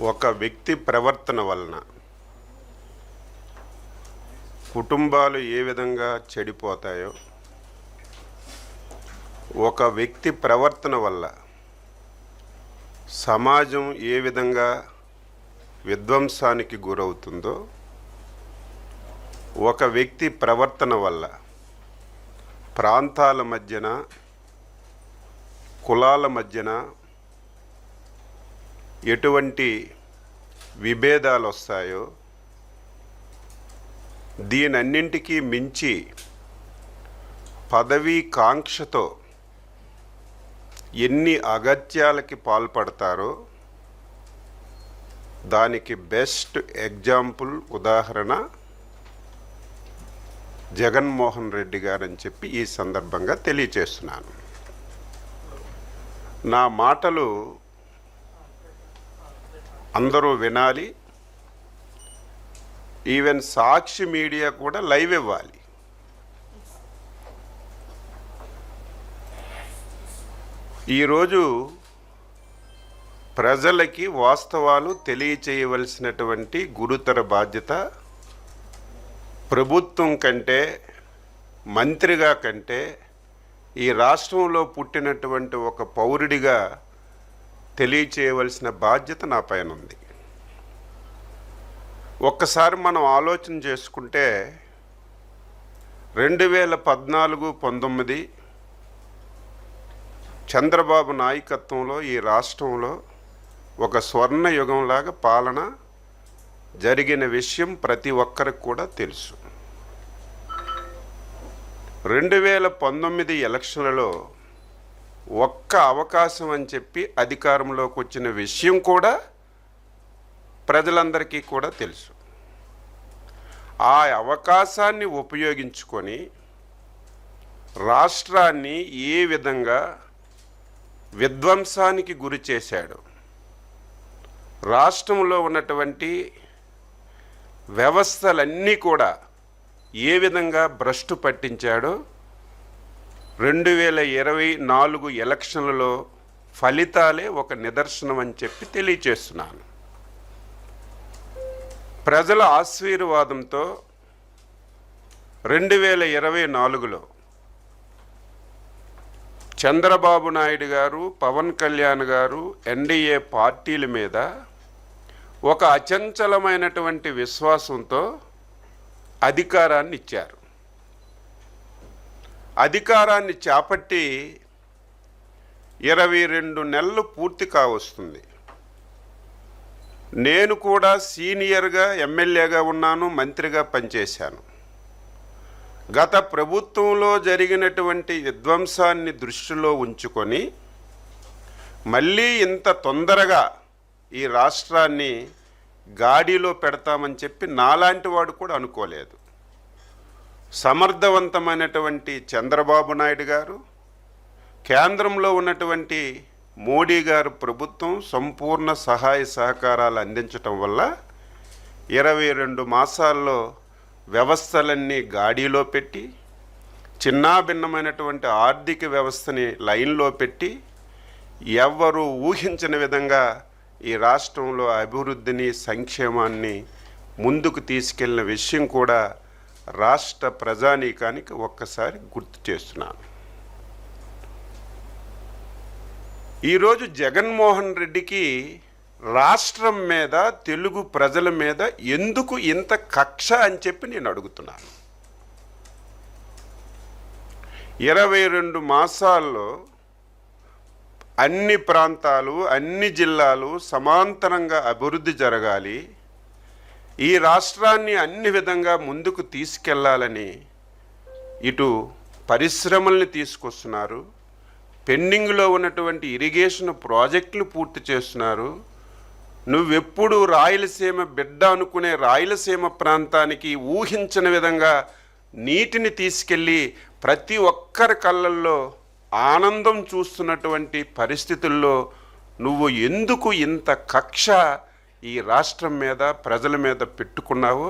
ఒక వ్యక్తి ప్రవర్తన వలన కుటుంబాలు ఏ విధంగా చెడిపోతాయో, ఒక వ్యక్తి ప్రవర్తన వల్ల సమాజం ఏ విధంగా విధ్వంసానికి గురవుతుందో, ఒక వ్యక్తి ప్రవర్తన వల్ల ప్రాంతాల మధ్యన, కులాల మధ్యన ఎటువంటి విభేదాలు వస్తాయో, దీనన్నింటికీ మించి పదవీ కాంక్షతో ఎన్ని అగత్యాలకి పాల్పడతారో దానికి బెస్ట్ ఎగ్జాంపుల్ ఉదాహరణ జగన్మోహన్ రెడ్డి గారని చెప్పి ఈ సందర్భంగా తెలియచేస్తున్నాను. నా మాటలు అందరూ వినాలి. ఈవెన్ సాక్షి మీడియా కూడా లైవ్ ఇవ్వాలి. ఈరోజు ప్రజలకి వాస్తవాలు తెలియచేయవలసినటువంటి గురుతర బాధ్యత ప్రభుత్వం కంటే, మంత్రిగా కంటే, ఈ రాష్ట్రంలో పుట్టినటువంటి ఒక పౌరుడిగా తెలియచేయవలసిన బాధ్యత నా పైన ఉంది. ఒక్కసారి మనం ఆలోచన చేసుకుంటే 2014-19 చంద్రబాబు నాయకత్వంలో ఈ రాష్ట్రంలో ఒక స్వర్ణ యుగంలాగా పాలన జరిగిన విషయం ప్రతి ఒక్కరికి కూడా తెలుసు. 2019 ఎలక్షన్లలో ఒక్క అవకాశం అని చెప్పి అధికారంలోకి వచ్చిన విషయం కూడా ప్రజలందరికీ కూడా తెలుసు. ఆ అవకాశాన్ని ఉపయోగించుకొని రాష్ట్రాన్ని ఏ విధంగా విధ్వంసానికి గురి చేశాడు, రాష్ట్రంలో ఉన్నటువంటి వ్యవస్థలన్నీ కూడా ఏ విధంగా భ్రష్టు పట్టించాడో 2024 ఎలక్షన్లలో ఫలితాలే ఒక నిదర్శనం అని చెప్పి తెలియచేస్తున్నాను. ప్రజల ఆశీర్వాదంతో 2024లో చంద్రబాబు నాయుడు గారు, పవన్ కళ్యాణ్ గారు ఎన్డీఏ పార్టీల మీద ఒక అచంచలమైనటువంటి విశ్వాసంతో అధికారాన్ని ఇచ్చారు. అధికారాన్ని చేపట్టి 22 నెలలు పూర్తి కావస్తుంది. నేను కూడా సీనియర్గా ఎమ్మెల్యేగా ఉన్నాను, మంత్రిగా పనిచేశాను. గత ప్రభుత్వంలో జరిగినటువంటి విధ్వంసాన్ని దృష్టిలో ఉంచుకొని మళ్ళీ ఇంత తొందరగా ఈ రాష్ట్రాన్ని గాడిలో పెడతామని చెప్పి నాలాంటి వాడు కూడా అనుకోలేదు. సమర్థవంతమైనటువంటి చంద్రబాబు నాయుడు గారు, కేంద్రంలో ఉన్నటువంటి మోడీ గారు ప్రభుత్వం సంపూర్ణ సహాయ సహకారాలు అందించటం వల్ల 22 మాసాల్లో వ్యవస్థలన్నీ గాడిలో పెట్టి, చిన్నాభిన్నమైనటువంటి ఆర్థిక వ్యవస్థని లైన్లో పెట్టి, ఎవ్వరూ ఊహించని విధంగా ఈ రాష్ట్రంలో అభివృద్ధిని, సంక్షేమాన్ని ముందుకు తీసుకెళ్లిన విషయం కూడా రాష్ట్ర ప్రజానీకానికి ఒక్కసారి గుర్తు చేస్తున్నాను. ఈరోజు జగన్మోహన్ రెడ్డికి రాష్ట్రం మీద, తెలుగు ప్రజల మీద ఎందుకు ఇంత కక్ష అని చెప్పి నేను అడుగుతున్నాను. 22 మాసాల్లో అన్ని ప్రాంతాలు, అన్ని జిల్లాలు సమాంతరంగా అభివృద్ధి జరగాలి, ఈ రాష్ట్రాన్ని అన్ని విధంగా ముందుకు తీసుకెళ్లాలని ఇటు పరిశ్రమల్ని తీసుకొస్తున్నారు, పెండింగ్లో ఉన్నటువంటి ఇరిగేషన్ ప్రాజెక్టులు పూర్తి చేస్తున్నారు. నువ్వెప్పుడు రాయలసీమ బిడ్డ అనుకునే రాయలసీమ ప్రాంతానికి ఊహించని విధంగా నీటిని తీసుకెళ్ళి ప్రతి ఒక్కరి కళ్ళల్లో ఆనందం చూస్తున్నటువంటి పరిస్థితుల్లో నువ్వు ఎందుకు ఇంత కక్ష ఈ రాష్ట్రం మీద, ప్రజల మీద పెట్టుకున్నావో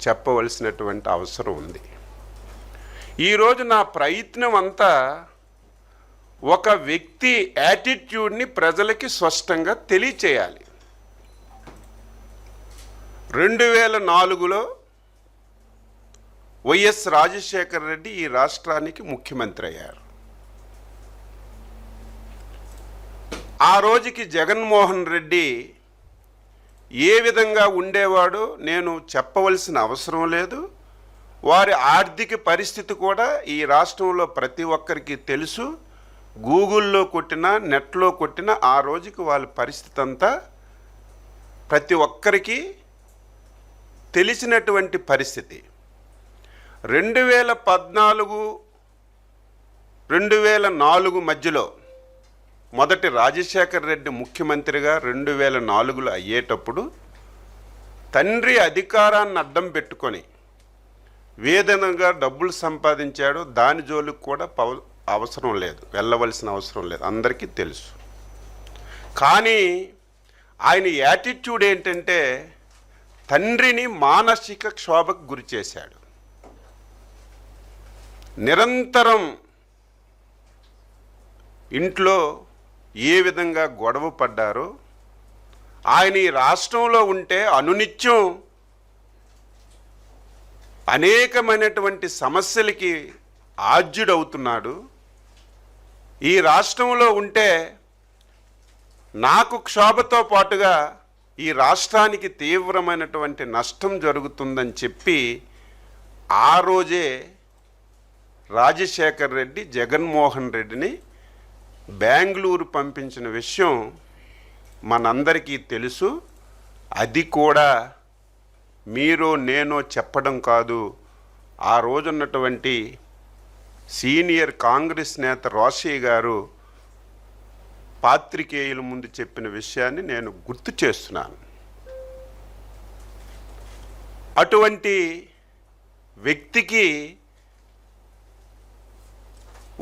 చెప్పవలసినటువంటి అవసరం ఉంది. ఈరోజు నా ప్రయత్నం అంతా ఒక వ్యక్తి యాటిట్యూడ్ని ప్రజలకి స్పష్టంగా తెలియచేయాలి. 2004లో వైఎస్ రాజశేఖర రెడ్డి ఈ రాష్ట్రానికి ముఖ్యమంత్రి అయ్యారు. ఆ రోజుకి జగన్మోహన్ రెడ్డి ఏ విధంగా ఉండేవాడో నేను చెప్పవలసిన అవసరం లేదు. వారి ఆర్థిక పరిస్థితి కూడా ఈ రాష్ట్రంలో ప్రతి ఒక్కరికి తెలుసు. గూగుల్లో కొట్టినా నెట్లో కొట్టినా ఆ రోజుకి వాళ్ళ పరిస్థితి అంతా ప్రతి ఒక్కరికి తెలిసినటువంటి పరిస్థితి. 2014, 2004 మధ్యలో మొదటి రాజశేఖర రెడ్డి ముఖ్యమంత్రిగా 2004లో అయ్యేటప్పుడు తండ్రి అధికారాన్ని అడ్డం పెట్టుకొని వేదనగా డబ్బులు సంపాదించాడు. దాని జోలికి కూడా అవసరం లేదు, వెళ్ళవలసిన అవసరం లేదు, అందరికీ తెలుసు. కానీ ఆయన యాటిట్యూడ్ ఏంటంటే తండ్రిని మానసిక క్షోభకు గురి చేశాడు. నిరంతరం ఇంట్లో ఏ విధంగా గొడవ పడ్డారో, ఆయన ఈ రాష్ట్రంలో ఉంటే అనునిత్యం అనేకమైనటువంటి సమస్యలకి ఆజ్యుడవుతున్నాడు. ఈ రాష్ట్రంలో ఉంటే నాకు క్షోభతో పాటుగా ఈ రాష్ట్రానికి తీవ్రమైనటువంటి నష్టం జరుగుతుందని చెప్పి ఆ రోజే రాజశేఖర్ రెడ్డి జగన్మోహన్ రెడ్డిని బెంగళూరు పంపించిన విషయం మనందరికీ తెలుసు. అది కూడా మీరు నేను చెప్పడం కాదు, ఆ రోజున్నటువంటి సీనియర్ కాంగ్రెస్ నేత రోషయ్య గారు పాత్రికేయుల ముందు చెప్పిన విషయాన్ని నేను గుర్తు చేస్తున్నాను. అటువంటి వ్యక్తికి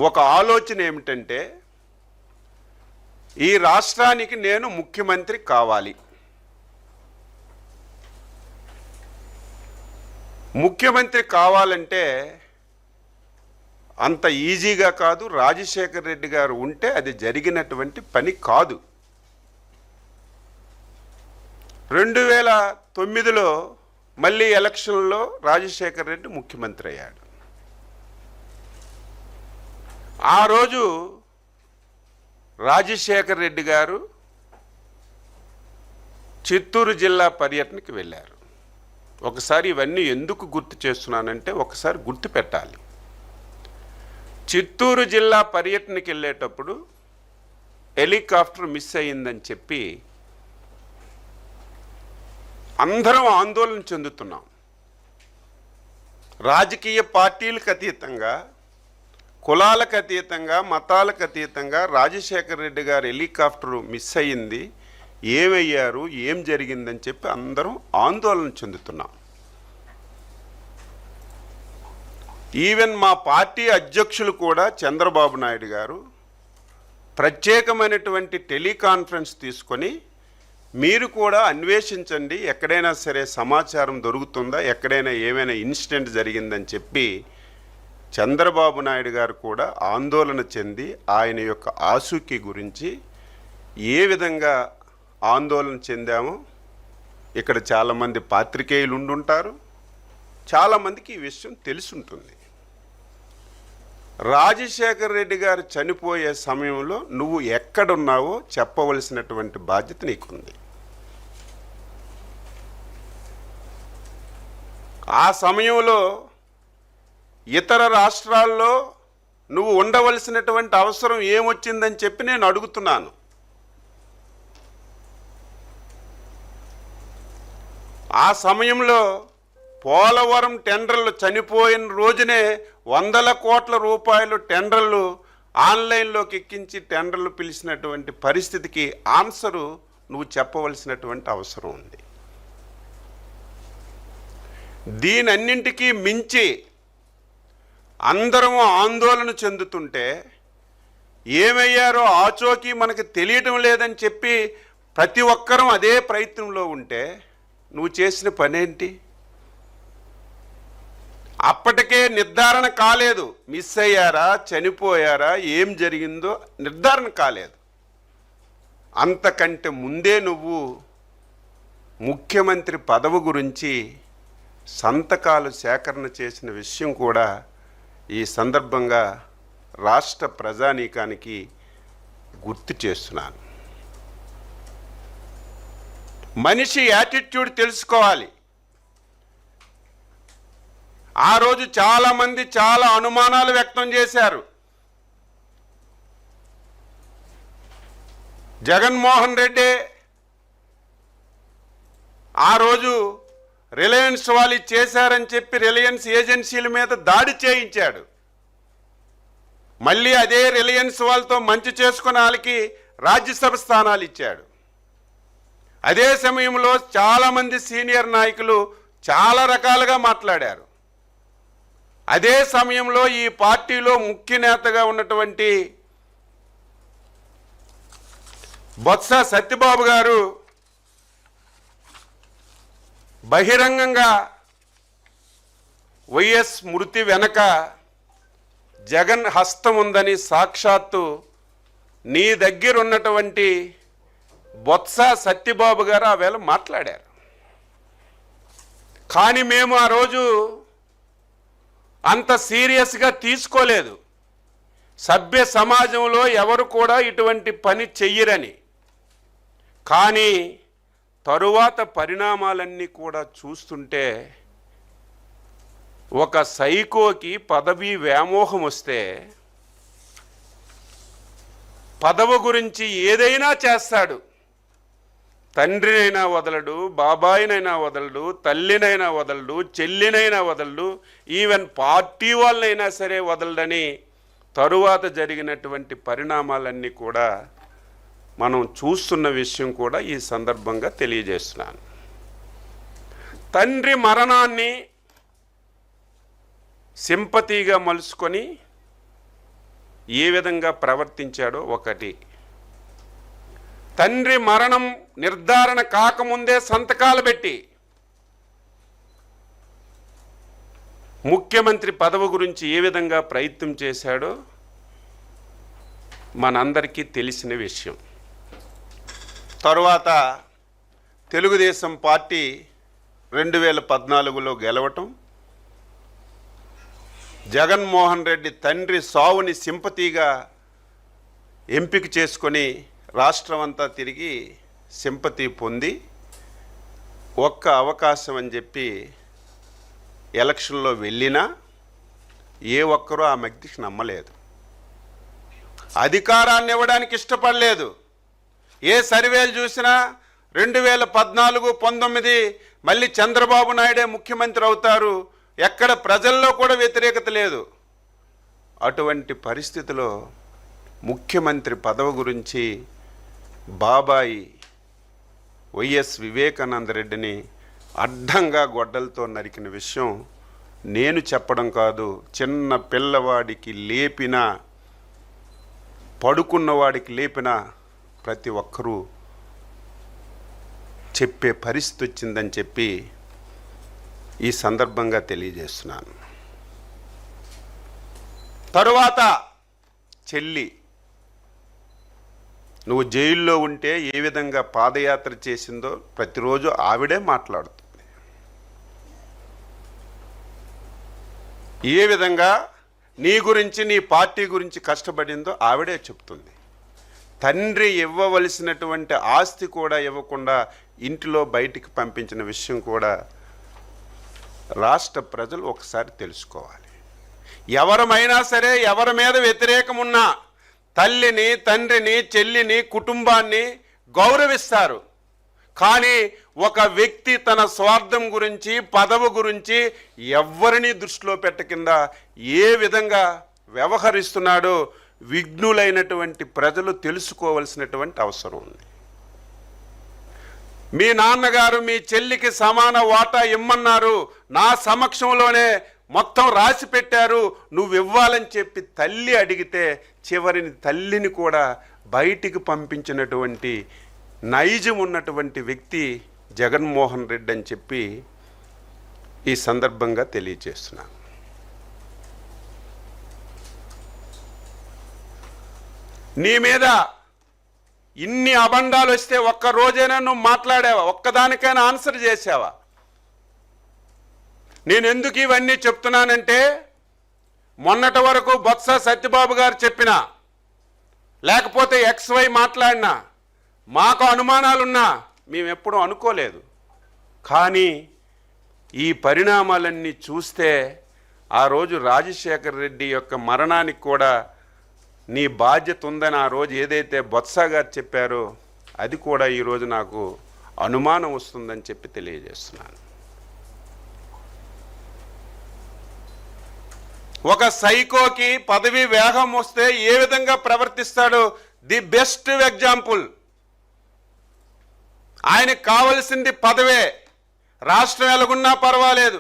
ఒక ఆలోచన ఏమిటంటే ఈ రాష్ట్రానికి నేను ముఖ్యమంత్రి కావాలి. ముఖ్యమంత్రి కావాలంటే అంత ఈజీగా కాదు. రాజశేఖర రెడ్డి గారు ఉంటే అది జరిగినటువంటి పని కాదు. 2009లో మళ్ళీ ఎలక్షన్లో రాజశేఖర రెడ్డి ముఖ్యమంత్రి అయ్యాడు. ఆ రోజు రాజశేఖర రెడ్డి గారు చిత్తూరు జిల్లా పర్యటనకి వెళ్ళారు. ఒకసారి ఇవన్నీ ఎందుకు గుర్తు చేస్తున్నానంటే ఒకసారి గుర్తు పెట్టాలి. చిత్తూరు జిల్లా పర్యటనకి వెళ్ళేటప్పుడు హెలికాప్టర్ మిస్ అయ్యిందని చెప్పి అందరం ఆందోళన చెందుతున్నాం. రాజకీయ పార్టీలకు అతీతంగా, కులాలకు అతీతంగా, మతాలకు అతీతంగా రాజశేఖర రెడ్డి గారు హెలికాప్టర్ మిస్ అయ్యింది, ఏమయ్యారు, ఏం జరిగిందని చెప్పి అందరం ఆందోళన చెందుతున్నాం. ఈవెన్ మా పార్టీ అధ్యక్షులు కూడా చంద్రబాబు నాయుడు గారు ప్రత్యేకమైనటువంటి టెలికాన్ఫరెన్స్ తీసుకొని మీరు కూడా అన్వేషించండి, ఎక్కడైనా సరే సమాచారం దొరుకుతుందా, ఎక్కడైనా ఏమైనా ఇన్సిడెంట్ జరిగిందని చెప్పి చంద్రబాబు నాయుడు గారు కూడా ఆందోళన చెంది ఆయన యొక్క ఆసూకీ గురించి ఏ విధంగా ఆందోళన చెందామో ఇక్కడ చాలామంది పాత్రికేయులు ఉండుంటారు, చాలామందికి ఈ విషయం తెలుసుంటుంది. రాజశేఖర రెడ్డి గారు చనిపోయే సమయంలో నువ్వు ఎక్కడున్నావో చెప్పవలసినటువంటి బాధ్యత నీకుంది. ఆ సమయంలో ఇతర రాష్ట్రాల్లో నువ్వు ఉండవలసినటువంటి అవసరం ఏమొచ్చిందని చెప్పి నేను అడుగుతున్నాను. ఆ సమయంలో పోలవరం టెండర్లు చనిపోయిన రోజునే 100 కోట్ల రూపాయలు టెండర్లు ఆన్లైన్లోకి ఎక్కించి టెండర్లు పిలిచినటువంటి పరిస్థితికి ఆన్సరు నువ్వు చెప్పవలసినటువంటి అవసరం ఉంది. దీనన్నింటికీ మించి అందరం ఆందోళన చెందుతుంటే ఏమయ్యారో ఆచోకీ మనకు తెలియటం లేదని చెప్పి ప్రతి ఒక్కరం అదే ప్రయత్నంలో ఉంటే నువ్వు చేసిన పనేంటి? అప్పటికే నిర్ధారణ కాలేదు, మిస్ అయ్యారా, చనిపోయారా, ఏం జరిగిందో నిర్ధారణ కాలేదు. అంతకంటే ముందే నువ్వు ముఖ్యమంత్రి పదవి గురించి సంతకాలు సేకరణ చేసిన విషయం కూడా ఈ సందర్భంగా రాష్ట్ర ప్రజానీకానికి గుర్తు చేస్తున్నాను. మనిషి యాటిట్యూడ్ తెలుసుకోవాలి. ఆ రోజు చాలామంది చాలా అనుమానాలు వ్యక్తం చేశారు. జగన్మోహన్ రెడ్డి ఆ రోజు రిలయన్స్ వాళ్ళు చేశారని చెప్పి రిలయన్స్ ఏజెన్సీల మీద దాడి చేయించాడు. మళ్ళీ అదే రిలయన్స్ వాళ్ళతో మంచి చేసుకున్న వాళ్ళకి రాజ్యసభ స్థానాలు ఇచ్చాడు. అదే సమయంలో చాలామంది సీనియర్ నాయకులు చాలా రకాలుగా మాట్లాడారు. అదే సమయంలో ఈ పార్టీలో ముఖ్య నేతగా ఉన్నటువంటి బొత్స సత్యబాబు గారు బహిరంగంగా వైఎస్ మృతి వెనక జగన్ హస్తం ఉందని సాక్షాత్తు నీ దగ్గర ఉన్నటువంటి బొత్స సత్యబాబు గారు ఆవేళ మాట్లాడారు. కానీ మేము ఆ రోజు అంత సీరియస్గా తీసుకోలేదు. సభ్య సమాజంలో ఎవరు కూడా ఇటువంటి పని చెయ్యరని. కానీ తరువాత పరిణామాలన్నీ కూడా చూస్తుంటే ఒక సైకోకి పదవి వ్యామోహం వస్తే పదవి గురించి ఏదైనా చేస్తాడు. తండ్రినైనా వదలడు, బాబాయినైనా వదలడు, తల్లినైనా వదలడు, చెల్లినైనా వదలడు, ఈవెన్ పార్టీ వాళ్ళనైనా సరే వదలడని తరువాత జరిగినటువంటి పరిణామాలన్నీ కూడా మనం చూస్తున్న విషయం కూడా ఈ సందర్భంగా తెలియజేస్తున్నాను. తండ్రి మరణాన్ని సింపతిగా మలుచుకొని ఏ విధంగా ప్రవర్తించాడో ఒకటి. తండ్రి మరణం నిర్ధారణ కాకముందే సంతకాలు పెట్టి ముఖ్యమంత్రి పదవి గురించి ఏ విధంగా ప్రయత్నం చేశాడో మనందరికీ తెలిసిన విషయం. తరువాత తెలుగుదేశం పార్టీ 2014లో గెలవటం, జగన్మోహన్ రెడ్డి తండ్రి సావుని సింపతిగా ఎంపిక చేసుకొని రాష్ట్రం అంతా తిరిగి సింపతి పొంది ఒక్క అవకాశం అని చెప్పి ఎలక్షన్లో వెళ్ళినా ఏ ఒక్కరూ ఆ వ్యక్తికి నమ్మలేదు. అధికారాన్ని ఇవ్వడానికి ఇష్టపడలేదు. ఏ సర్వేలు చూసినా 2014, 19 మళ్ళీ చంద్రబాబు నాయుడే ముఖ్యమంత్రి అవుతారు, ఎక్కడ ప్రజల్లో కూడా వ్యతిరేకత లేదు. అటువంటి పరిస్థితిలో ముఖ్యమంత్రి పదవి గురించి బాబాయి వైఎస్ వివేకానంద రెడ్డిని అడ్డంగా గొడ్డలతో నరికిన విషయం నేను చెప్పడం కాదు, చిన్న పిల్లవాడికి లేపిన, పడుకున్నవాడికి లేపిన ప్రతి ఒక్కరూ చెప్పే పరిస్థితి వచ్చిందని చెప్పి ఈ సందర్భంగా తెలియజేస్తున్నాను. తరువాత చెల్లి, నువ్వు జైల్లో ఉంటే ఏ విధంగా పాదయాత్ర చేసిందో ప్రతిరోజు ఆవిడే మాట్లాడుతుంది. ఏ విధంగా నీ గురించి, నీ పార్టీ గురించి కష్టపడిందో ఆవిడే చెప్తుంది. తండ్రి ఇవ్వవలసినటువంటి ఆస్తి కూడా ఇవ్వకుండా ఇంటిలో బయటికి పంపించిన విషయం కూడా రాష్ట్ర ప్రజలు ఒకసారి తెలుసుకోవాలి. ఎవరమైనా సరే, ఎవరి మీద వ్యతిరేకం ఉన్నా తల్లిని, తండ్రిని, చెల్లిని, కుటుంబాన్ని గౌరవిస్తారు. కానీ ఒక వ్యక్తి తన స్వార్థం గురించి, పదవి గురించి ఎవరిని దృష్టిలో పెట్టకుండా ఏ విధంగా వ్యవహరిస్తున్నాడో విఘ్నులైనటువంటి ప్రజలు తెలుసుకోవలసినటువంటి అవసరం ఉంది. మీ నాన్నగారు మీ చెల్లికి సమాన వాటా ఇమ్మన్నారు, నా సమక్షంలోనే మొత్తం రాసి పెట్టారు, నువ్వు ఇవ్వాలని చెప్పి తల్లి అడిగితే చివరిని తల్లిని కూడా బయటికి పంపించినటువంటి నైజం ఉన్నటువంటి వ్యక్తి జగన్మోహన్ రెడ్డి అని చెప్పి ఈ సందర్భంగా తెలియజేస్తున్నాను. నీ మీద ఇన్ని అబండాలు వస్తే ఒక్క రోజైనా నువ్వు మాట్లాడావా? ఒక్కదానికైనా ఆన్సర్ చేసావా? నేను ఎందుకు ఇవన్నీ చెప్తున్నానంటే, మొన్నటి వరకు బొత్స సత్యబాబు గారు చెప్పినా, లేకపోతే XY మాట్లాడినా, మాకు అనుమానాలున్నా మేము ఎప్పుడూ అనుకోలేదు. కానీ ఈ పరిణామాలన్నీ చూస్తే ఆ రోజు రాజశేఖర రెడ్డి యొక్క మరణానికి కూడా నీ బాధ్యత ఉందని ఆ రోజు ఏదైతే బొత్స గారు చెప్పారో అది కూడా ఈరోజు నాకు అనుమానం వస్తుందని చెప్పి తెలియజేస్తున్నాను. ఒక సైకోకి పదవి వేగం వస్తే ఏ విధంగా ప్రవర్తిస్తాడో ది బెస్ట్ ఎగ్జాంపుల్. ఆయనకు కావలసింది పదవే. రాష్ట్రం ఎలాగున్నా పర్వాలేదు,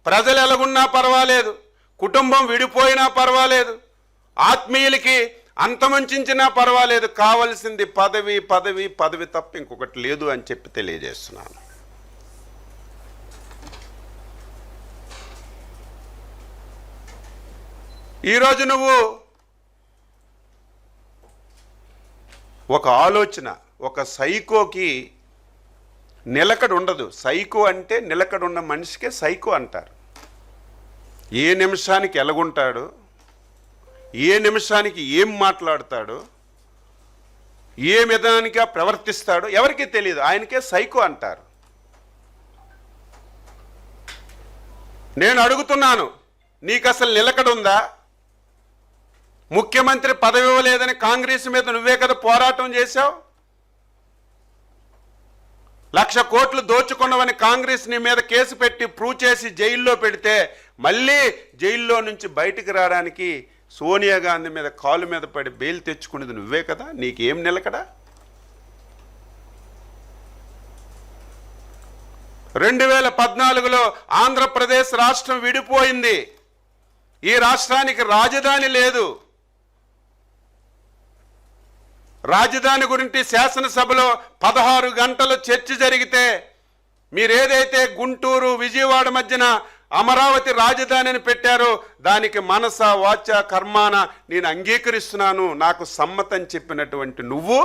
ప్రజలు ఎలాగున్నా పర్వాలేదు, కుటుంబం విడిపోయినా పర్వాలేదు, ఆత్మీయులకి అంతమంచినా పర్వాలేదు, కావలసింది పదవి పదవి పదవి తప్ప ఇంకొకటి లేదు అని చెప్పి తెలియజేస్తున్నాను. ఈరోజు నువ్వు ఒక ఆలోచన, ఒక సైకోకి నిలకడ ఉండదు. సైకో అంటే నిలకడ ఉన్న మనిషికే సైకో అంటారు. ఏ నిమిషానికి ఎలాగుంటాడు, ఏ నిమిషానికి ఏం మాట్లాడతాడు, ఏ విధానిగా ప్రవర్తిస్తాడో ఎవరికీ తెలియదు. ఆయనకే సైకో అంటారు. నేను అడుగుతున్నాను, నీకు అసలు నిలకడ ఉందా? ముఖ్యమంత్రి పదవి ఇవ్వలేదని కాంగ్రెస్ మీద నువ్వే కదా పోరాటం చేశావు. 1,00,000 కోట్లు దోచుకున్నవని కాంగ్రెస్ నీ మీద కేసు పెట్టి ప్రూవ్ చేసి జైల్లో పెడితే మళ్ళీ జైల్లో నుంచి బయటికి రావడానికి సోనియా గాంధీ మీద కాలు మీద పడి బెయిల్ తెచ్చుకునేది నువ్వే కదా. నీకేం నిలకడా? 2014లో ఆంధ్రప్రదేశ్ రాష్ట్రం విడిపోయింది. ఈ రాష్ట్రానికి రాజధాని లేదు. రాజధాని గురించి శాసనసభలో 16 గంటలు చర్చ జరిగితే మీరేదైతే గుంటూరు విజయవాడ మధ్యన అమరావతి రాజధానిని పెట్టారో దానికి మనస వాచ కర్మాన నేను అంగీకరిస్తున్నాను, నాకు సమ్మతం చెప్పినటువంటి నువ్వు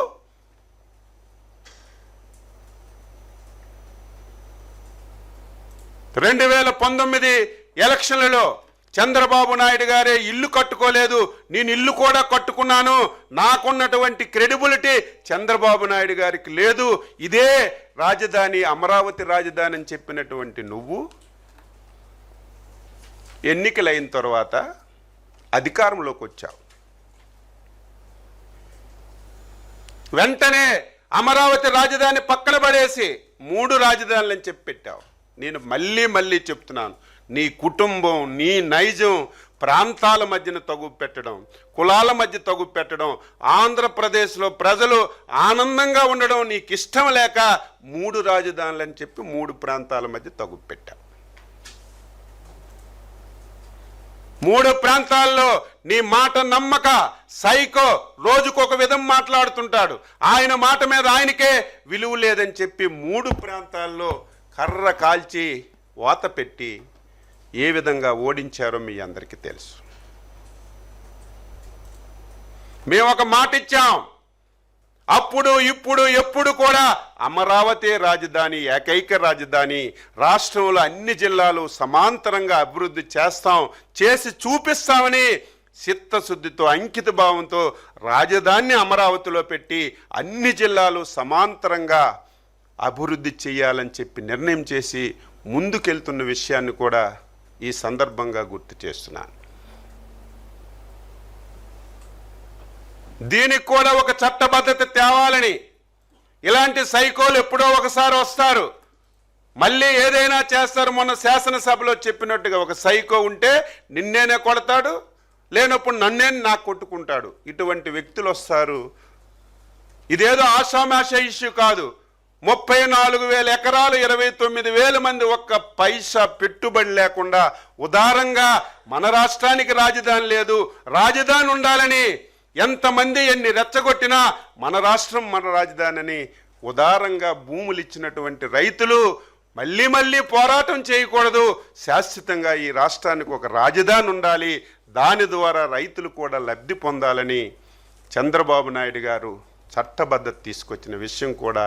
2019 ఎలక్షన్లలో చంద్రబాబు నాయుడు గారే ఇల్లు కట్టుకోలేదు, నేను ఇల్లు కూడా కట్టుకున్నాను, నాకున్నటువంటి క్రెడిబిలిటీ చంద్రబాబు నాయుడు గారికి లేదు, ఇదే రాజధాని అమరావతి రాజధాని అని చెప్పినటువంటి నువ్వు ఎన్నికలైన తర్వాత అధికారంలోకి వచ్చావు. వెంటనే అమరావతి రాజధాని పక్కన పడేసి 3 రాజధానులని చెప్పి పెట్టావు. నేను మళ్ళీ చెప్తున్నాను, నీ కుటుంబం, నీ నైజం ప్రాంతాల మధ్యన తగు పెట్టడం, కులాల మధ్య తగు పెట్టడం, ఆంధ్రప్రదేశ్లో ప్రజలు ఆనందంగా ఉండడం నీకు ఇష్టం లేక 3 రాజధానులని చెప్పి 3 ప్రాంతాల మధ్య తగు పెట్టావు. 3 ప్రాంతాల్లో నీ మాట నమ్మక సైకో రోజుకొక విధం మాట్లాడుతుంటాడు. ఆయన మాట మీద ఆయనకే విలువ లేదని చెప్పి 3 ప్రాంతాల్లో కర్ర కాల్చి వాత పెట్టి ఏ విధంగా ఓడించారో మీ అందరికీ తెలుసు. మేము ఒక మాట ఇచ్చాం, అప్పుడు ఇప్పుడు ఎప్పుడు కూడా అమరావతి రాజధాని, ఏకైక రాజధాని, రాష్ట్రంలో అన్ని జిల్లాలు సమాంతరంగా అభివృద్ధి చేస్తాం, చేసి చూపిస్తామని చిత్తశుద్ధితో అంకిత భావంతో రాజధానిని అమరావతిలో పెట్టి అన్ని జిల్లాలు సమాంతరంగా అభివృద్ధి చేయాలని చెప్పి నిర్ణయం చేసి ముందుకెళ్తున్న విషయాన్ని కూడా ఈ సందర్భంగా గుర్తు చేస్తున్నాను. దీనికి కూడా ఒక చట్టబద్ధత తేవాలని, ఇలాంటి సైకోలు ఎప్పుడో ఒకసారి వస్తారు, మళ్ళీ ఏదైనా చేస్తారు. మొన్న శాసనసభలో చెప్పినట్టుగా ఒక సైకో ఉంటే నిన్నేనే కొడతాడు, లేనప్పుడు నన్నే నాకు కొట్టుకుంటాడు. ఇటువంటి వ్యక్తులు వస్తారు. ఇదేదో ఆషామాష ఇష్యూ కాదు. 34,000 ఎకరాలు, 29,000 మంది ఒక్క పైసా పెట్టుబడి లేకుండా ఉదారంగా మన రాష్ట్రానికి రాజధాని లేదు, రాజధాని ఉండాలని ఎంతమంది ఎన్ని రెచ్చగొట్టినా మన రాష్ట్రం మన రాజధాని అని ఉదారంగా భూములు ఇచ్చినటువంటి రైతులు మళ్ళీ పోరాటం చేయకూడదు, శాశ్వతంగా ఈ రాష్ట్రానికి ఒక రాజధాని ఉండాలి, దాని ద్వారా రైతులు కూడా లబ్ధి పొందాలని చంద్రబాబు నాయుడు గారు చట్టబద్ధత తీసుకొచ్చిన విషయం కూడా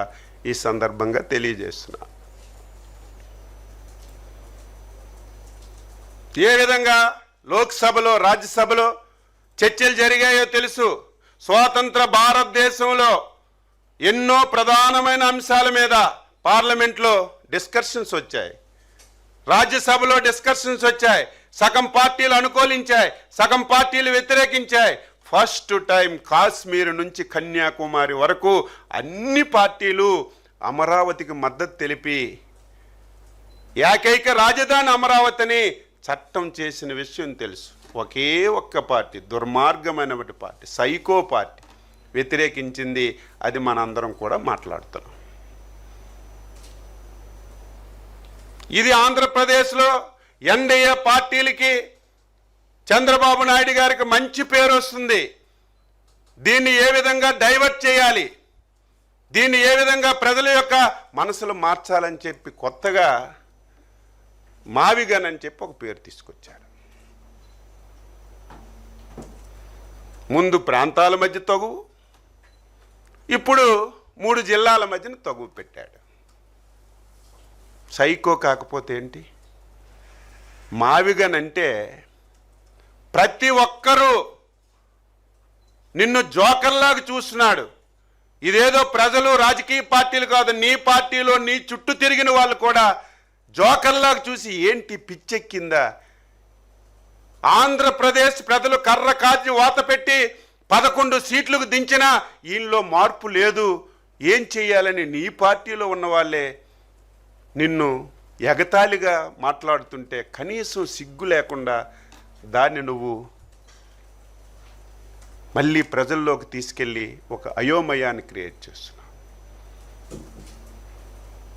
ఈ సందర్భంగా తెలియజేస్తున్నా. ఏ విధంగా లోక్సభలో రాజ్యసభలో చర్చలు జరిగాయో తెలుసు. స్వాతంత్ర భారతదేశంలో ఎన్నో ప్రధానమైన అంశాల మీద పార్లమెంట్లో డిస్కషన్స్ వచ్చాయి, రాజ్యసభలో డిస్కషన్స్ వచ్చాయి. సగం పార్టీలు అనుకూలించాయి, సగం పార్టీలు వ్యతిరేకించాయి. ఫస్ట్ టైం కాశ్మీర్ నుంచి కన్యాకుమారి వరకు అన్ని పార్టీలు అమరావతికి మద్దతు తెలిపి ఏకైక రాజధాని అమరావతిని చట్టం చేసిన విషయం తెలుసు. ఒకే ఒక్క పార్టీ, దుర్మార్గమైనటువంటి పార్టీ, సైకో పార్టీ వ్యతిరేకించింది. అది మనందరం కూడా మాట్లాడుతున్నాం. ఇది ఆంధ్రప్రదేశ్లో ఎన్డీఏ పార్టీలకి, చంద్రబాబు నాయుడు గారికి మంచి పేరు వస్తుంది. దీన్ని ఏ విధంగా డైవర్ట్ చేయాలి, దీన్ని ఏ విధంగా ప్రజల యొక్క మనసులు మార్చాలని చెప్పి కొత్తగా మావిగన్ అని చెప్పి ఒక పేరు తీసుకొచ్చాడు. ముందు ప్రాంతాల మధ్య తగువు, ఇప్పుడు 3 జిల్లాల మధ్యన తగువు పెట్టాడు. సైకో కాకపోతే ఏంటి? మావిగన్ అంటే ప్రతి ఒక్కరూ నిన్ను జోకర్లాగా చూస్తున్నాడు. ఇదేదో ప్రజలు, రాజకీయ పార్టీలు కాదు, నీ పార్టీలో నీ చుట్టూ తిరిగిన వాళ్ళు కూడా జోకర్లాగా చూసి ఏంటి పిచ్చెక్కిందా, ఆంధ్రప్రదేశ్ ప్రజలు కర్ర కాచి వాత పెట్టి 11 సీట్లకు దించినా ఈయనలో మార్పు లేదు, ఏం చెయ్యాలని నీ పార్టీలో ఉన్న వాళ్ళే నిన్ను ఎగతాళిగా మాట్లాడుతుంటే కనీసం సిగ్గు లేకుండా దాన్ని నువ్వు మళ్ళీ ప్రజల్లోకి తీసుకెళ్ళి ఒక అయోమయాన్ని క్రియేట్ చేస్తున్నావు.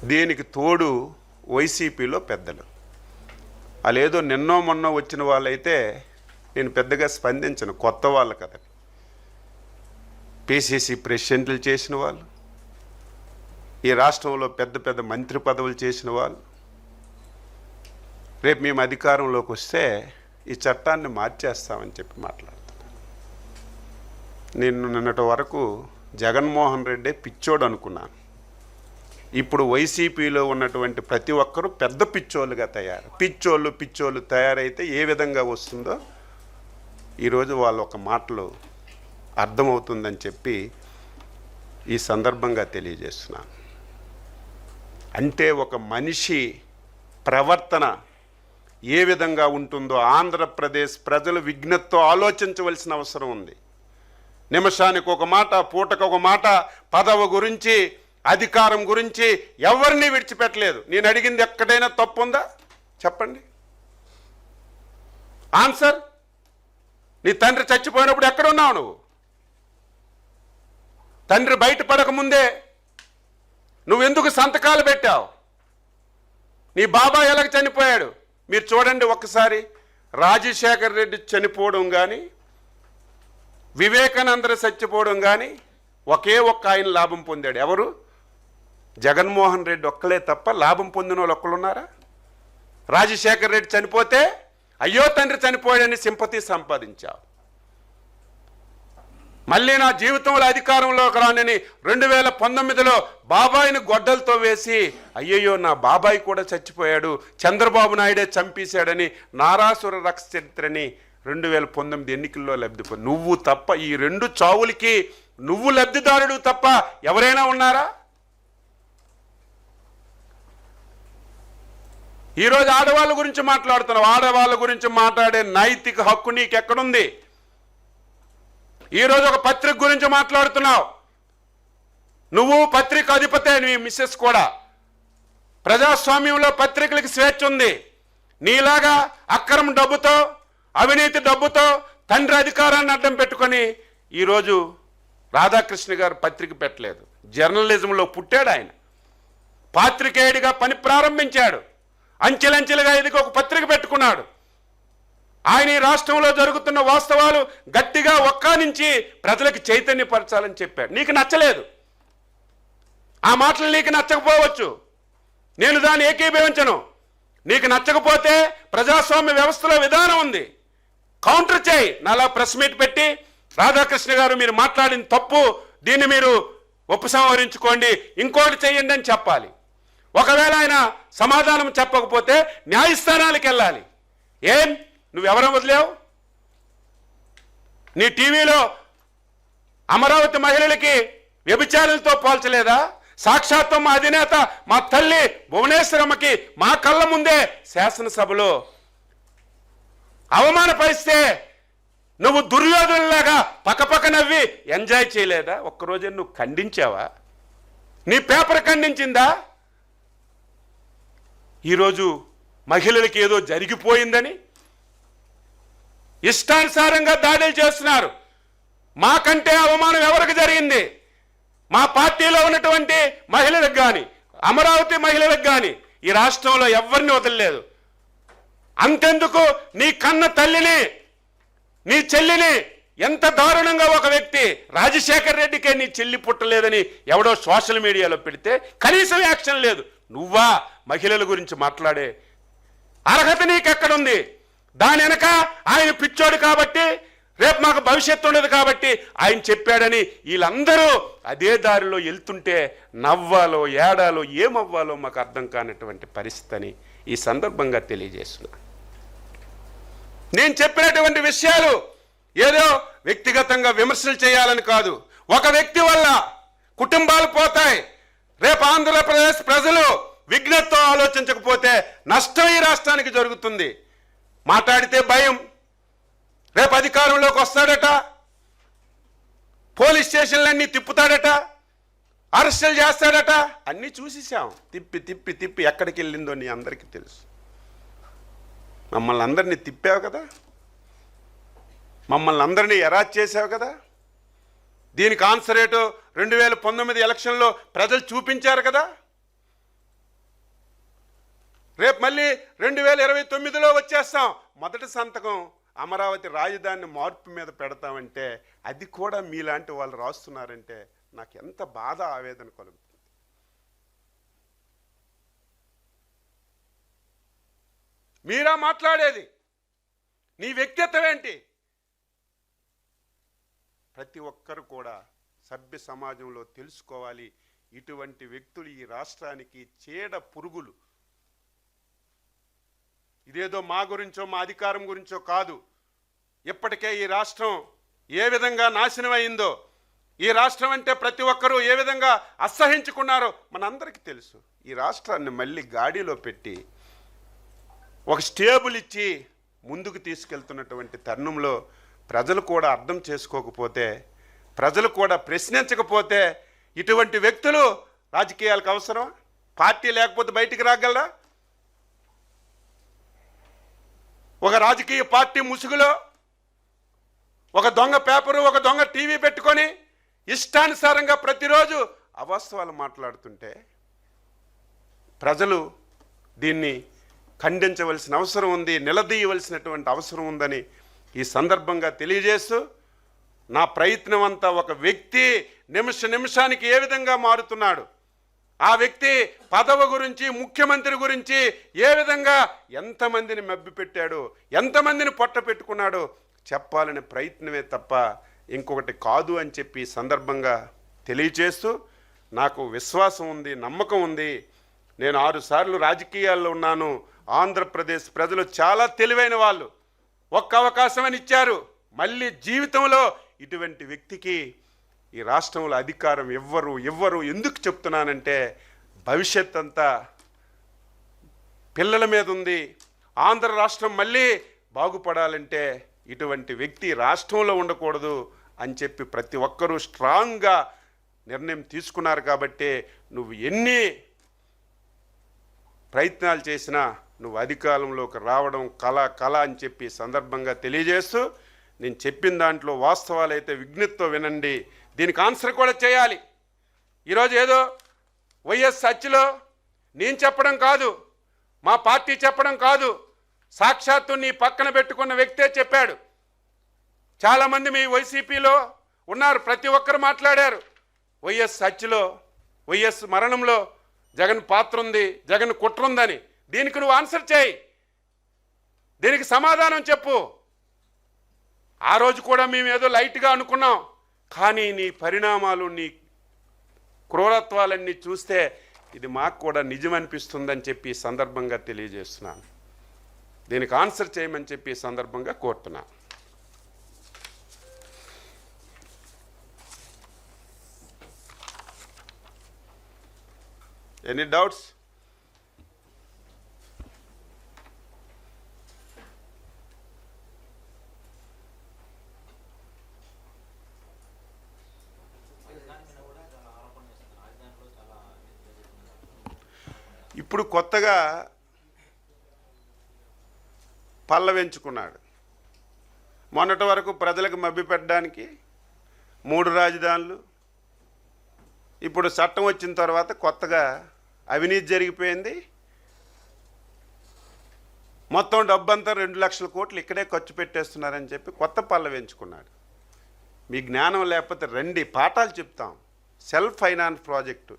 దీనికి తోడు వైసీపీలో పెద్దలు, వాళ్ళేదో నిన్నో మొన్నో వచ్చిన వాళ్ళైతే నేను పెద్దగా స్పందించను, కొత్త వాళ్ళు కదా. పిసిసి ప్రెసిడెంట్లు చేసిన వాళ్ళు, ఈ రాష్ట్రంలో పెద్ద పెద్ద మంత్రి పదవులు చేసిన వాళ్ళు, రేపు మేము అధికారంలోకి వస్తే ఈ చట్టాన్ని మార్చేస్తామని చెప్పి మాట్లాడుతున్నాను. నేను నిన్నటి వరకు జగన్మోహన్ రెడ్డి పిచ్చోడు అనుకున్నాను. ఇప్పుడు వైసీపీలో ఉన్నటువంటి ప్రతి ఒక్కరూ పెద్ద పిచ్చోళ్ళుగా పిచ్చోళ్ళు తయారైతే ఏ విధంగా వస్తుందో ఈరోజు వాళ్ళ ఒక మాటలు అర్థమవుతుందని చెప్పి ఈ సందర్భంగా తెలియజేస్తున్నాను. అంటే ఒక మనిషి ప్రవర్తన ఏ విధంగా ఉంటుందో ఆంధ్రప్రదేశ్ ప్రజలు విజ్ఞతతో ఆలోచించవలసిన అవసరం ఉంది. నిమిషానికి ఒక మాట, పూటకు ఒక మాట, పదవి గురించి, అధికారం గురించి ఎవరిని విడిచిపెట్టలేదు. నేను అడిగింది ఎక్కడైనా తప్పు ఉందా చెప్పండి, ఆన్సర్. నీ తండ్రి చచ్చిపోయినప్పుడు ఎక్కడున్నావు నువ్వు? తండ్రి బయటపడకముందే నువ్వెందుకు సంతకాలు పెట్టావు? నీ బాబాయ్ ఎలాగ చనిపోయాడు మీరు చూడండి ఒక్కసారి. రాజశేఖర్ రెడ్డి చనిపోవడం కానీ, వివేకానంద చచ్చిపోవడం కానీ ఒకే ఒక్క ఆయన లాభం పొందాడు. ఎవరు? జగన్మోహన్ రెడ్డి ఒక్కలే తప్ప లాభం పొందిన వాళ్ళు ఒక్కలున్నారా? రాజశేఖర్ రెడ్డి చనిపోతే అయ్యో తండ్రి చనిపోయాడని సింపతి సంపాదించావు. మళ్ళీ నా జీవితంలో అధికారంలోకి రానని 2019లో బాబాయిని గొడ్డలతో వేసి అయ్యయ్యో నా బాబాయ్ కూడా చచ్చిపోయాడు, చంద్రబాబు నాయుడే చంపేశాడని నారాసుర రక్ష చరిత్రని 2019 ఎన్నికల్లో లబ్ధి పొంది నువ్వు తప్ప, ఈ 2 చావులకి నువ్వు లబ్ధిదారుడు తప్ప ఎవరైనా ఉన్నారా? ఈరోజు ఆడవాళ్ళ గురించి మాట్లాడుతున్నావు. ఆడవాళ్ళ గురించి మాట్లాడే నైతిక హక్కు నీకెక్కడుంది? ఈరోజు ఒక పత్రిక గురించి మాట్లాడుతున్నావు. నువ్వు పత్రిక అధిపతే, నీ మిస్సెస్ కూడా. ప్రజాస్వామ్యంలో పత్రికలకు స్వేచ్ఛ ఉంది. నీలాగా అక్రమ డబ్బుతో, అవినీతి డబ్బుతో తండ్రి అధికారాన్ని అడ్డం పెట్టుకొని ఈరోజు రాధాకృష్ణ గారు పత్రిక పెట్టలేదు. జర్నలిజంలో పుట్టాడు ఆయన, పాత్రికేయుడిగా పని ప్రారంభించాడు, అంచెలంచెలుగా ఎదిగి ఒక పత్రిక పెట్టుకున్నాడు. ఆయన ఈ రాష్ట్రంలో జరుగుతున్న వాస్తవాలు గట్టిగా ఒక్కానించి ప్రజలకు చైతన్యపరచాలని చెప్పాడు. నీకు నచ్చలేదు, ఆ మాటలు నీకు నచ్చకపోవచ్చు, నేను దాన్ని ఏకీభవించను. నీకు నచ్చకపోతే ప్రజాస్వామ్య వ్యవస్థలో విధానం ఉంది, కౌంటర్ చేయి. నాలా ప్రెస్ మీట్ పెట్టి రాధాకృష్ణ గారు మీరు మాట్లాడిన తప్పు, దీన్ని మీరు ఉపసంహరించుకోండి, ఇంకోటి చెయ్యండి అని చెప్పాలి. ఒకవేళ ఆయన సమాధానం చెప్పకపోతే న్యాయస్థానాలకు వెళ్ళాలి. ఏం నువ్వెవరో వదిలేవు? నీ టీవీలో అమరావతి మహిళలకి వ్యభిచారులతో పోల్చలేదా? సాక్షాత్తు మా అధినేత మా తల్లి భువనేశ్వరమ్మకి మా కళ్ళ ముందే శాసనసభలో అవమానపరిస్తే నువ్వు దుర్యోధనులాగా పక్కపక్క నవ్వి ఎంజాయ్ చేయలేదా? ఒక్కరోజే నువ్వు ఖండించావా? నీ పేపర్ ఖండించిందా? ఈరోజు మహిళలకి ఏదో జరిగిపోయిందని ఇష్టానుసారంగా దాడులు చేస్తున్నారు. మాకంటే అవమానం ఎవరికి జరిగింది? మా పార్టీలో ఉన్నటువంటి మహిళలకు కానీ, అమరావతి మహిళలకు కానీ ఈ రాష్ట్రంలో ఎవరిని వదలలేదు. అంతెందుకు నీ కన్న తల్లిని, నీ చెల్లిని ఎంత దారుణంగా ఒక వ్యక్తి రాజశేఖర్ రెడ్డికే నీ చెల్లి పుట్టలేదని ఎవడో సోషల్ మీడియాలో పెడితే కనీసం యాక్షన్ లేదు. నువ్వా మహిళల గురించి మాట్లాడే అర్హత నీకెక్కడుంది? దాని వెనక ఆయన పిచ్చోడు కాబట్టి, రేపు మాకు భవిష్యత్తు ఉండదు కాబట్టి ఆయన చెప్పాడని వీళ్ళందరూ అదే దారిలో వెళ్తుంటే నవ్వాలో ఏడాలో ఏమవ్వాలో మాకు అర్థం కానటువంటి పరిస్థితి అని ఈ సందర్భంగా తెలియజేస్తున్నా. నేను చెప్పినటువంటి విషయాలు ఏదో వ్యక్తిగతంగా విమర్శలు చేయాలని కాదు. ఒక వ్యక్తి వల్ల కుటుంబాలు పోతాయి. రేపు ఆంధ్రప్రదేశ్ ప్రజలు విఘ్నతతో ఆలోచించకపోతే నష్టం ఈ రాష్ట్రానికి జరుగుతుంది. మాట్లాడితే భయం, రేపు అధికారంలోకి వస్తాడట, పోలీస్ స్టేషన్లన్నీ తిప్పుతాడట, అరెస్టులు చేస్తాడట, అన్నీ చూసేసాం. తిప్పి తిప్పి తిప్పి ఎక్కడికి వెళ్ళిందో నీ అందరికీ తెలుసు. మమ్మల్ని అందరినీ తిప్పావు కదా, మమ్మల్ని అందరినీ ఎరాజ్ చేసావు కదా. దీనికి ఆన్సర్ ఏటో 2019 ఎలక్షన్లో ప్రజలు చూపించారు కదా. రేపు మళ్ళీ 2029లో వచ్చేస్తాం. మొదటి సంతకం అమరావతి రాజధాని మార్పు మీద పెడతామంటే అది కూడా మీలాంటి వాళ్ళు రాస్తున్నారంటే నాకు ఎంత బాధ ఆవేదన కలుగుతుంది. మీరా మాట్లాడేది? నీ వ్యక్తిత్వం ఏంటి? ప్రతి ఒక్కరు కూడా సభ్య సమాజంలో తెలుసుకోవాలి. ఇటువంటి వ్యక్తులు ఈ రాష్ట్రానికి చీడ పురుగులు. ఇదేదో మా గురించో మా అధికారం గురించో కాదు. ఇప్పటికే ఈ రాష్ట్రం ఏ విధంగా నాశనం అయిందో, ఈ రాష్ట్రం అంటే ప్రతి ఒక్కరూ ఏ విధంగా అసహించుకున్నారో మనందరికీ తెలుసు. ఈ రాష్ట్రాన్ని మళ్ళీ గాడిలో పెట్టి ఒక స్టేబుల్ ఇచ్చి ముందుకు తీసుకెళ్తున్నటువంటి తరుణంలో ప్రజలు కూడా అర్థం చేసుకోకపోతే, ప్రజలు కూడా ప్రశ్నించకపోతే ఇటువంటి వ్యక్తులు రాజకీయాలకు అవసరం? పార్టీ లేకపోతే బయటికి రాగలరా? ఒక రాజకీయ పార్టీ ముసుగులో ఒక దొంగ పేపరు, ఒక దొంగ టీవీ పెట్టుకొని ఇష్టానుసారంగా ప్రతిరోజు అవాస్తవాలు మాట్లాడుతుంటే ప్రజలు దీన్ని ఖండించవలసిన అవసరం ఉంది, నిలదీయవలసినటువంటి అవసరం ఉందని ఈ సందర్భంగా తెలియజేస్తూ, నా ప్రయత్నం అంతా ఒక వ్యక్తి నిమిషానికి ఏ విధంగా మారుతున్నాడు, ఆ వ్యక్తి పదవి గురించి, ముఖ్యమంత్రి గురించి ఏ విధంగా ఎంతమందిని మభ్యపెట్టాడు, ఎంతమందిని పొట్ట పెట్టుకున్నాడో చెప్పాలనే ప్రయత్నమే తప్ప ఇంకొకటి కాదు అని చెప్పి సందర్భంగా తెలియచేస్తూ, నాకు విశ్వాసం ఉంది, నమ్మకం ఉంది. నేను 6 సార్లు రాజకీయాల్లో ఉన్నాను. ఆంధ్రప్రదేశ్ ప్రజలు చాలా తెలివైన వాళ్ళు. ఒక్క అవకాశం అని ఇచ్చారు. మళ్ళీ జీవితంలో ఇటువంటి వ్యక్తికి ఈ రాష్ట్రంలో అధికారం ఇవ్వరు. ఎందుకు చెప్తున్నానంటే భవిష్యత్ అంతా పిల్లల మీద ఉంది. ఆంధ్ర రాష్ట్రం మళ్ళీ బాగుపడాలంటే ఇటువంటి వ్యక్తి రాష్ట్రంలో ఉండకూడదు అని చెప్పి ప్రతి ఒక్కరూ స్ట్రాంగ్గా నిర్ణయం తీసుకున్నారు. కాబట్టి నువ్వు ఎన్ని ప్రయత్నాలు చేసినా నువ్వు అధికారంలోకి రావడం కళ అని చెప్పి సందర్భంగా తెలియజేస్తూ, నేను చెప్పిన దాంట్లో వాస్తవాలు అయితే విజ్ఞతతో వినండి. దీనికి ఆన్సర్ కూడా చేయాలి. ఈరోజు ఏదో వైఎస్ సచ్చిలో నేను చెప్పడం కాదు, మా పార్టీ చెప్పడం కాదు, సాక్షాత్తు నీ పక్కన పెట్టుకున్న వ్యక్తే చెప్పాడు. చాలామంది మీ వైసీపీలో ఉన్నారు, ప్రతి ఒక్కరు మాట్లాడారు. వైఎస్ సచ్చిలో, వైఎస్ మరణంలో జగన్ పాత్ర ఉంది, జగన్ కుట్ర ఉందని. దీనికి నువ్వు ఆన్సర్ చేయి, దీనికి సమాధానం చెప్పు. ఆ రోజు కూడా మేము ఏదో లైట్గా అనుకున్నాం, కానీ నీ పరిణామాలు, నీ క్రూరత్వాలన్నీ చూస్తే ఇది మాకు కూడా నిజం అనిపిస్తుందని చెప్పి ఈ సందర్భంగా తెలియజేస్తున్నాను. దీనికి ఆన్సర్ చేయమని చెప్పి ఈ సందర్భంగా కోరుతున్నాను. Any doubts? ఇప్పుడు కొత్తగా పల్లవించుకున్నాడు. మొన్నటి వరకు ప్రజలకు మభ్యపెట్టడానికి 3 రాజధానులు, ఇప్పుడు చట్టం వచ్చిన తర్వాత కొత్తగా అవినీతి జరిగిపోయింది, మొత్తం డబ్బంతా 2 లక్షల కోట్లు ఇక్కడే ఖర్చు పెట్టేస్తున్నారని చెప్పి కొత్త పల్లవించుకున్నాడు. మీ జ్ఞానం లేకపోతే రండి, పాఠాలు చెప్తాం. సెల్ఫ్ ఫైనాన్స్ ప్రాజెక్టు,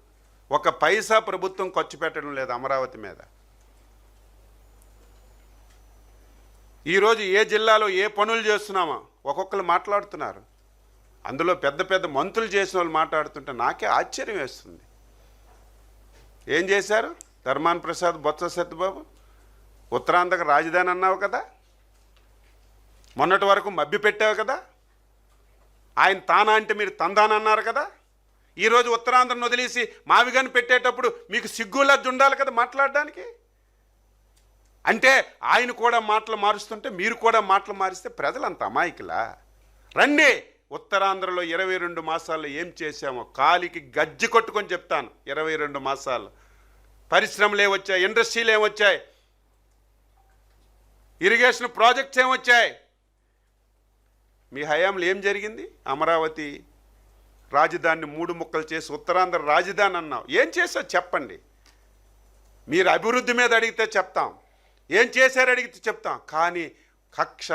1 పైసా ప్రభుత్వం ఖర్చు పెట్టడం లేదు అమరావతి మీద. ఈరోజు ఏ జిల్లాలో ఏ పనులు చేస్తున్నామో ఒక్కొక్కరు మాట్లాడుతున్నారు. అందులో పెద్ద పెద్ద మంత్రులు చేసిన వాళ్ళు మాట్లాడుతుంటే నాకే ఆశ్చర్యం వేస్తుంది. ఏం చేశారు? ధర్మాన ప్రసాద్, బొత్స సత్యబాబు ఉత్తరాంధ్రకు రాజధాని అన్నావు కదా, మొన్నటి వరకు మభ్య పెట్టావు కదా, ఆయన తానా అంటే మీరు తందాన అన్నారు కదా. ఈరోజు ఉత్తరాంధ్రను వదిలేసి మావిగాని పెట్టేటప్పుడు మీకు సిగ్గులజ్జు ఉండాలి కదా మాట్లాడడానికి. అంటే ఆయన కూడా మాటలు మారుస్తుంటే మీరు కూడా మాటలు మారిస్తే ప్రజలు అంత అమాయకులా? రండి, ఉత్తరాంధ్రలో 22 మాసాల్లో ఏం చేశామో కాలికి గజ్జి కొట్టుకొని చెప్తాను. 22 మాసాలు పరిశ్రమలు ఏమొచ్చాయి, ఇండస్ట్రీలు ఏమొచ్చాయి, ఇరిగేషన్ ప్రాజెక్ట్స్ ఏమొచ్చాయి, మీ హయాంలో ఏం జరిగింది? అమరావతి రాజధానిని 3 ముక్కలు చేసి ఉత్తరాంధ్ర రాజధాని అన్నావు. ఏం చేసావు చెప్పండి. మీరు అభివృద్ధి మీద అడిగితే చెప్తాం, ఏం చేశారు అడిగితే చెప్తాం. కానీ కక్ష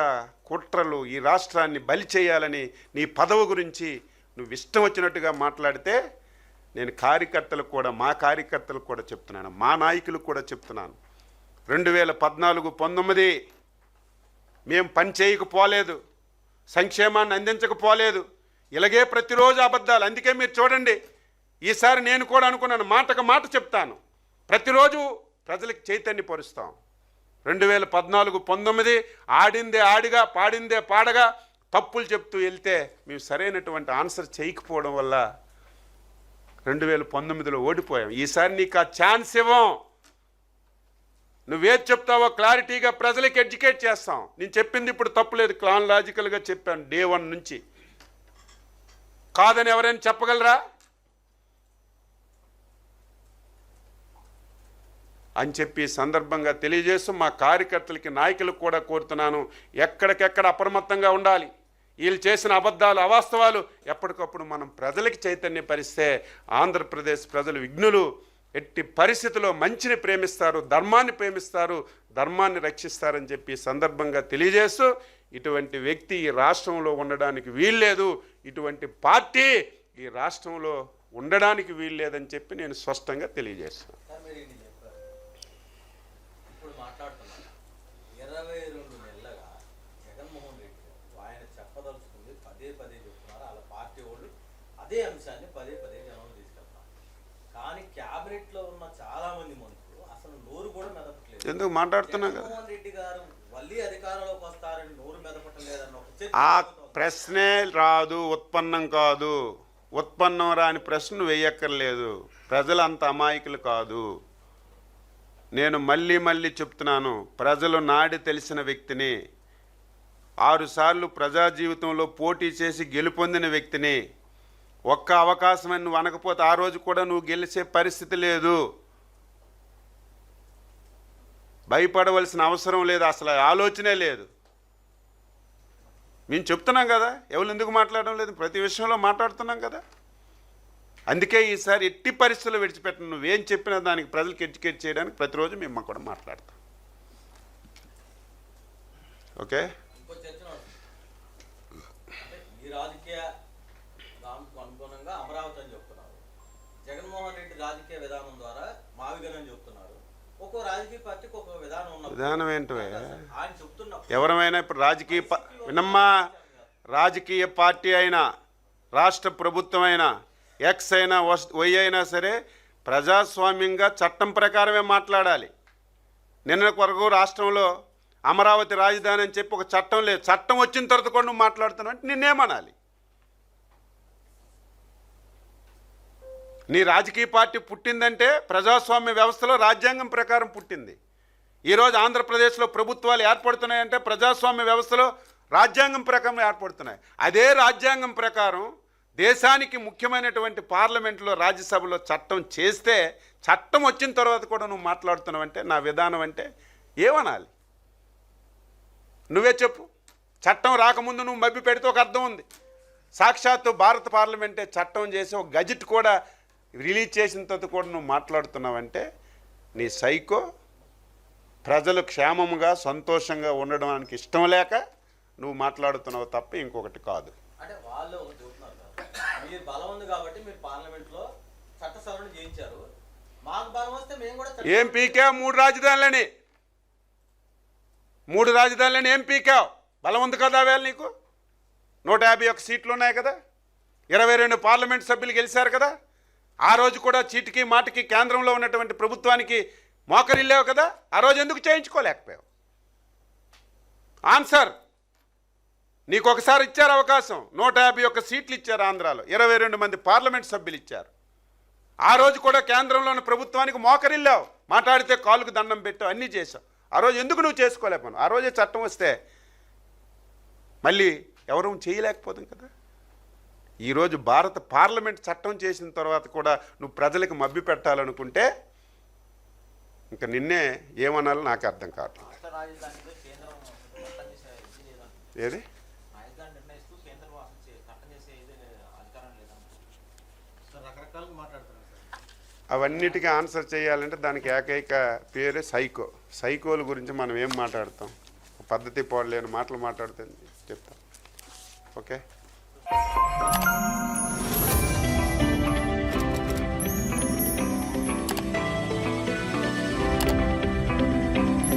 కుట్రలు, ఈ రాష్ట్రాన్ని బలి చేయాలని నీ పదవి గురించి నువ్వు ఇష్టం వచ్చినట్టుగా మాట్లాడితే నేను కార్యకర్తలకు కూడా, మా కార్యకర్తలకు కూడా చెప్తున్నాను, మా నాయకులకు కూడా చెప్తున్నాను. 2014-19 మేము పని చేయకపోలేదు, సంక్షేమాన్ని అందించకపోలేదు, ఇలాగే ప్రతిరోజు అబద్ధాలు. అందుకే మీరు చూడండి, ఈసారి నేను కూడా అనుకున్నాను, మాటకు మాట చెప్తాను, ప్రతిరోజు ప్రజలకు చైతన్యపరుస్తాం. 2014-19 ఆడిందే ఆడిగా, పాడిందే పాడగా తప్పులు చెప్తూ వెళ్తే మేము సరైనటువంటి ఆన్సర్ చేయకపోవడం వల్ల 2019లో ఓడిపోయాం. ఈసారి నీకు ఆ ఛాన్స్ ఇవ్వం. నువ్వేది చెప్తావో క్లారిటీగా ప్రజలకు ఎడ్యుకేట్ చేస్తాం. నేను చెప్పింది ఇప్పుడు తప్పులేదు, క్రానలాజికల్గా చెప్పాను డే 1 నుంచి. కాదని ఎవరైనా చెప్పగలరా అని చెప్పి సందర్భంగా తెలియజేస్తూ మా కార్యకర్తలకి, నాయకులకు కూడా కోరుతున్నాను, ఎక్కడికెక్కడ అప్రమత్తంగా ఉండాలి. వీళ్ళు చేసిన అబద్ధాలు, అవాస్తవాలు ఎప్పటికప్పుడు మనం ప్రజలకి చైతన్యపరిస్తే ఆంధ్రప్రదేశ్ ప్రజలు విఘ్నులు. ఎట్టి పరిస్థితుల్లో మంచిని ప్రేమిస్తారు, ధర్మాన్ని ప్రేమిస్తారు, ధర్మాన్ని రక్షిస్తారని చెప్పి సందర్భంగా తెలియజేస్తూ, ఇటువంటి వ్యక్తి ఈ రాష్ట్రంలో ఉండడానికి వీల్లేదు, ఇటువంటి పార్టీ ఈ రాష్ట్రంలో ఉండడానికి వీల్లేదని చెప్పి నేను స్పష్టంగా తెలియజేస్తాను. ఇప్పుడు మాట్లాడుతున్నాను 22 నెలలుగా జగన్మోహన్ రెడ్డి ఆయన చెప్పదలుచుకుంది పదే చెప్తున్నారు. వాళ్ళ పార్టీ వాళ్ళు అదే అంశాన్ని పదే జనం తీసుకెళ్తారు. కానీ క్యాబినెట్ లో ఉన్న చాలా మంది మంత్రులు అసలు నోరు కూడా మెదపట్లేదు. ఎందుకు మాట్లాడుతున్నా కదా, జగన్మోహన్ రెడ్డి గారు మళ్ళీ అధికారంలోకి వస్తారని నోరు మెదపట్టలేదన్న ఒక ఆ ప్రశ్నే రాదు, ఉత్పన్నం కాదు. ఉత్పన్నం రాని ప్రశ్న వేయక్కర్లేదు. ప్రజలు అంత అమాయకులు కాదు. నేను మళ్ళీ చెప్తున్నాను, ప్రజలు నాడి తెలిసిన వ్యక్తిని, 6 సార్లు ప్రజా జీవితంలో పోటీ చేసి గెలుపొందిన వ్యక్తిని. ఒక్క అవకాశం అని నువ్వు అనకపోతే ఆ రోజు కూడా నువ్వు గెలిచే పరిస్థితి లేదు. భయపడవలసిన అవసరం లేదు, అసలు ఆలోచనే లేదు. మేము చెప్తున్నాం కదా, ఎవరు ఎందుకు మాట్లాడడం లేదు, ప్రతి విషయంలో మాట్లాడుతున్నాం కదా. అందుకే ఈసారి ఎట్టి పరిస్థితుల్లో విడిచిపెట్టను. నువ్వేం చెప్పినా దానికి ప్రజలకు ఎడ్యుకేట్ చేయడానికి ప్రతిరోజు మేము కూడా మాట్లాడతాం. ఓకే, ఇంకో చర్చ ఈ రాజకీయ దానికి అనుగుణంగా అమరావతి అని చెప్తున్నారు. జగన్మోహన్ రెడ్డి రాజకీయ విధానం ద్వారా మావిగనని చెప్తున్నారు. ఒక్కో రాజకీయ పార్టీకి ఒక్కో విధానం ఉన్న విధానం ఏంటో ఆయన చెప్తున్నా. ఎవరమైనా ఇప్పుడు వినమ్మా, రాజకీయ పార్టీ అయినా రాష్ట్ర ప్రభుత్వమైనా ఎక్స్ అయినా వై అయినా సరే ప్రజాస్వామ్యంగా చట్టం ప్రకారమే మాట్లాడాలి. నిన్న వరకు రాష్ట్రంలో అమరావతి రాజధాని అని చెప్పి ఒక చట్టం లేదు. చట్టం వచ్చిన తర్వాత కూడా నువ్వు మాట్లాడుతున్నావు అంటే నిన్నేమనాలి? నీ రాజకీయ పార్టీ పుట్టిందంటే ప్రజాస్వామ్య వ్యవస్థలో రాజ్యాంగం ప్రకారం పుట్టింది. ఈరోజు ఆంధ్రప్రదేశ్లో ప్రభుత్వాలు ఏర్పడుతున్నాయంటే ప్రజాస్వామ్య వ్యవస్థలో రాజ్యాంగం ప్రకారం ఏర్పడుతున్నాయి. అదే రాజ్యాంగం ప్రకారం దేశానికి ముఖ్యమైనటువంటి పార్లమెంట్లో రాజ్యసభలో చట్టం చేస్తే చట్టం వచ్చిన తర్వాత కూడా నువ్వు మాట్లాడుతున్నావంటే నా విధానం అంటే ఏమనాలి? నువ్వే చెప్పు. చట్టం రాకముందు నువ్వు మభ్య పెడితే ఒక అర్థం ఉంది. సాక్షాత్తు భారత పార్లమెంటే చట్టం చేసి ఒక గజెట్ కూడా రిలీజ్ చేసిన తర్వాత కూడా నువ్వు మాట్లాడుతున్నావంటే నీ సైకో. ప్రజలు క్షేమంగా సంతోషంగా ఉండడానికి ఇష్టం లేక నువ్వు మాట్లాడుతున్నావు తప్ప ఇంకొకటి కాదు. అంటే వాళ్ళు చెబుతున్నారు మీరు బలం ఉంది కాబట్టి మీరు పార్లమెంట్లో చట్ట సవరణ చేయించారు, మాకు బలం వస్తే మేము కూడా ఏం పీకావు? 3 రాజధానులని 3 రాజధానులని ఏం పీకావు? బలం ఉంది కదా వేళ నీకు. 151 సీట్లు ఉన్నాయి కదా, 22 పార్లమెంట్ సభ్యులు గెలిచారు కదా. ఆ రోజు కూడా చీటికి మాటికి కేంద్రంలో ఉన్నటువంటి ప్రభుత్వానికి మోకరిల్లేవు కదా. ఆ రోజు ఎందుకు చేయించుకోలేకపోయావు? ఆన్సర్. నీకు ఒకసారి ఇచ్చారు అవకాశం. 151 సీట్లు ఇచ్చారు ఆంధ్రాలో, 22 మంది పార్లమెంట్ సభ్యులు ఇచ్చారు. ఆ రోజు కూడా కేంద్రంలో ఉన్న ప్రభుత్వానికి మోకరిల్లావు, మాట్లాడితే కాలుకు దండం పెట్టావు, అన్నీ చేసావు. ఆ రోజు ఎందుకు నువ్వు చేసుకోలేకపోయావు? ఆ రోజే చట్టం వస్తే మళ్ళీ ఎవరూ చేయలేకపోతాం కదా. ఈరోజు భారత పార్లమెంట్ చట్టం చేసిన తర్వాత కూడా నువ్వు ప్రజలకు మభ్య పెట్టాలనుకుంటే ఇంకా నిన్నే ఏమనాలో నాకు అర్థం కావట్లేదు. ఏది అవన్నిటికీ ఆన్సర్ చేయాలంటే దానికి ఏకైక పేరే సైకో. సైకోల గురించి మనం ఏం మాట్లాడతాం? పద్ధతి పోడలేని మాటలు మాట్లాడుతుంది చెప్తాం. ఓకే.